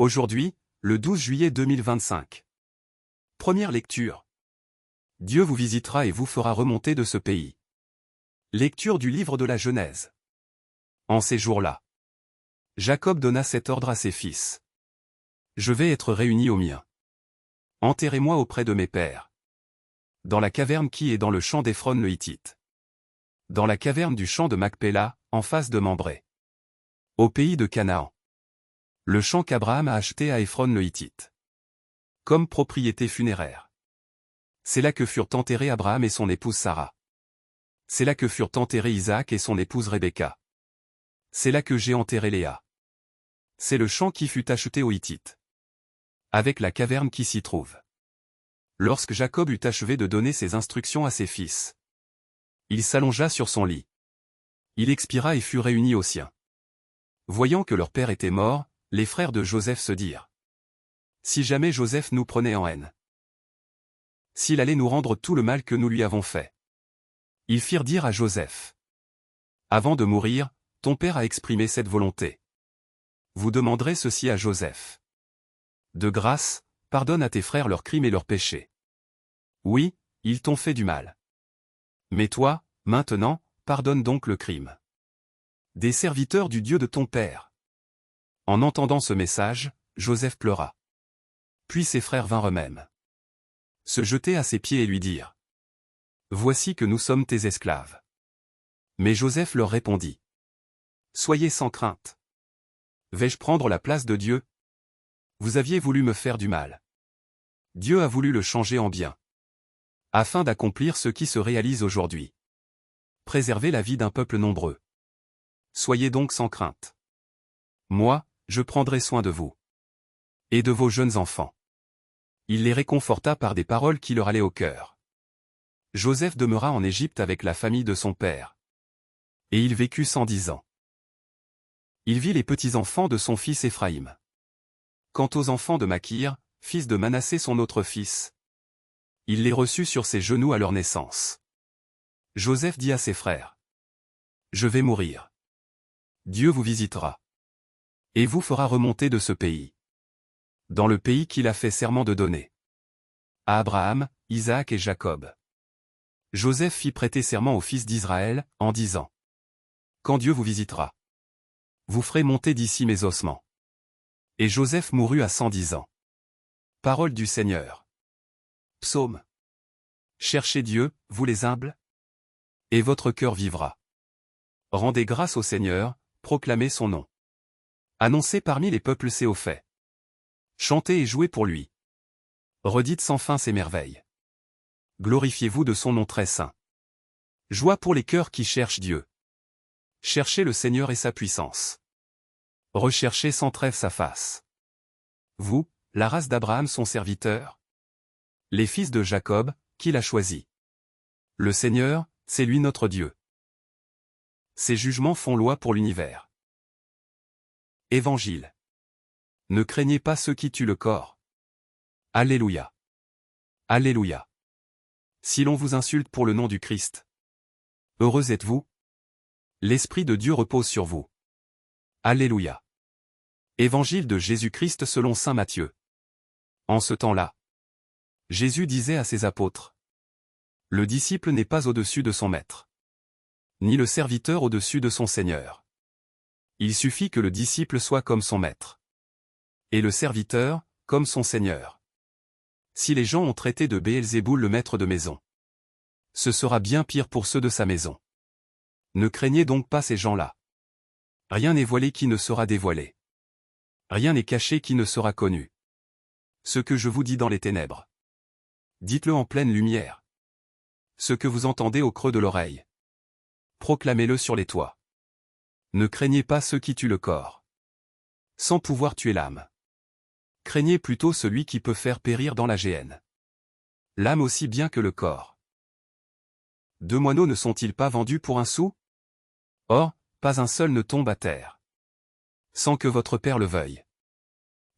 Aujourd'hui, le 12 juillet 2025. Première lecture. Dieu vous visitera et vous fera remonter de ce pays. Lecture du livre de la Genèse. En ces jours-là, Jacob donna cet ordre à ses fils. Je vais être réuni aux miens. Enterrez-moi auprès de mes pères. Dans la caverne qui est dans le champ d'Éphron le Hittite. Dans la caverne du champ de Macpéla, en face de Mambré. Au pays de Canaan. Le champ qu'Abraham a acheté à Éphron le Hittite. Comme propriété funéraire. C'est là que furent enterrés Abraham et son épouse Sarah. C'est là que furent enterrés Isaac et son épouse Rebecca. C'est là que j'ai enterré Léa. C'est le champ qui fut acheté aux Hittites. Avec la caverne qui s'y trouve. Lorsque Jacob eut achevé de donner ses instructions à ses fils, il s'allongea sur son lit. Il expira et fut réuni aux siens. Voyant que leur père était mort, les frères de Joseph se dirent: si jamais Joseph nous prenait en haine, s'il allait nous rendre tout le mal que nous lui avons fait. Ils firent dire à Joseph: avant de mourir, ton père a exprimé cette volonté. Vous demanderez ceci à Joseph. De grâce, pardonne à tes frères leurs crimes et leurs péchés. Oui, ils t'ont fait du mal. Mais toi, maintenant, pardonne donc le crime des serviteurs du Dieu de ton père. En entendant ce message, Joseph pleura. Puis ses frères vinrent eux-mêmes se jeter à ses pieds et lui dirent: voici que nous sommes tes esclaves. Mais Joseph leur répondit: soyez sans crainte. Vais-je prendre la place de Dieu? Vous aviez voulu me faire du mal. Dieu a voulu le changer en bien, afin d'accomplir ce qui se réalise aujourd'hui. Préserver la vie d'un peuple nombreux. Soyez donc sans crainte. Moi, je prendrai soin de vous. Et de vos jeunes enfants. Il les réconforta par des paroles qui leur allaient au cœur. Joseph demeura en Égypte avec la famille de son père. Et il vécut 110 ans. Il vit les petits-enfants de son fils Éphraïm. Quant aux enfants de Makir, fils de Manassé son autre fils, il les reçut sur ses genoux à leur naissance. Joseph dit à ses frères: je vais mourir. Dieu vous visitera. Et vous fera remonter de ce pays. Dans le pays qu'il a fait serment de donner à Abraham, Isaac et Jacob. Joseph fit prêter serment aux fils d'Israël, en disant: quand Dieu vous visitera, vous ferez monter d'ici mes ossements. Et Joseph mourut à 110 ans. Parole du Seigneur. Psaume. Cherchez Dieu, vous les humbles, et votre cœur vivra. Rendez grâce au Seigneur, proclamez son nom. Annoncez parmi les peuples ses hauts faits. Chantez et jouez pour lui. Redites sans fin ses merveilles. Glorifiez-vous de son nom très saint. Joie pour les cœurs qui cherchent Dieu. Cherchez le Seigneur et sa puissance. Recherchez sans trêve sa face. Vous, la race d'Abraham son serviteur. Les fils de Jacob, qu'il a choisis. Le Seigneur, c'est lui notre Dieu. Ses jugements font loi pour l'univers. Évangile. Ne craignez pas ceux qui tuent le corps. Alléluia. Alléluia. Si l'on vous insulte pour le nom du Christ, heureux êtes-vous. L'Esprit de Dieu repose sur vous. Alléluia. Évangile de Jésus-Christ selon saint Matthieu. En ce temps-là, Jésus disait à ses apôtres: le disciple n'est pas au-dessus de son maître, ni le serviteur au-dessus de son Seigneur. Il suffit que le disciple soit comme son maître, et le serviteur, comme son Seigneur. Si les gens ont traité de Béelzéboul le maître de maison, ce sera bien pire pour ceux de sa maison. Ne craignez donc pas ces gens-là. Rien n'est voilé qui ne sera dévoilé. Rien n'est caché qui ne sera connu. Ce que je vous dis dans les ténèbres, dites-le en pleine lumière. Ce que vous entendez au creux de l'oreille, proclamez-le sur les toits. Ne craignez pas ceux qui tuent le corps, sans pouvoir tuer l'âme. Craignez plutôt celui qui peut faire périr dans la géhenne l'âme aussi bien que le corps. 2 moineaux ne sont-ils pas vendus pour un sou? Or, pas un seul ne tombe à terre, sans que votre Père le veuille.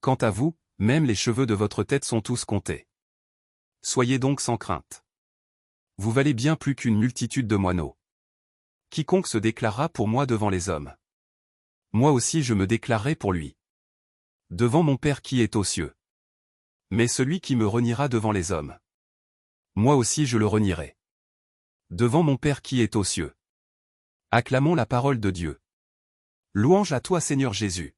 Quant à vous, même les cheveux de votre tête sont tous comptés. Soyez donc sans crainte. Vous valez bien plus qu'une multitude de moineaux. Quiconque se déclarera pour moi devant les hommes, moi aussi je me déclarerai pour lui. devant mon Père qui est aux cieux. Mais celui qui me reniera devant les hommes, moi aussi je le renierai. Devant mon Père qui est aux cieux. Acclamons la parole de Dieu. Louange à toi Seigneur Jésus.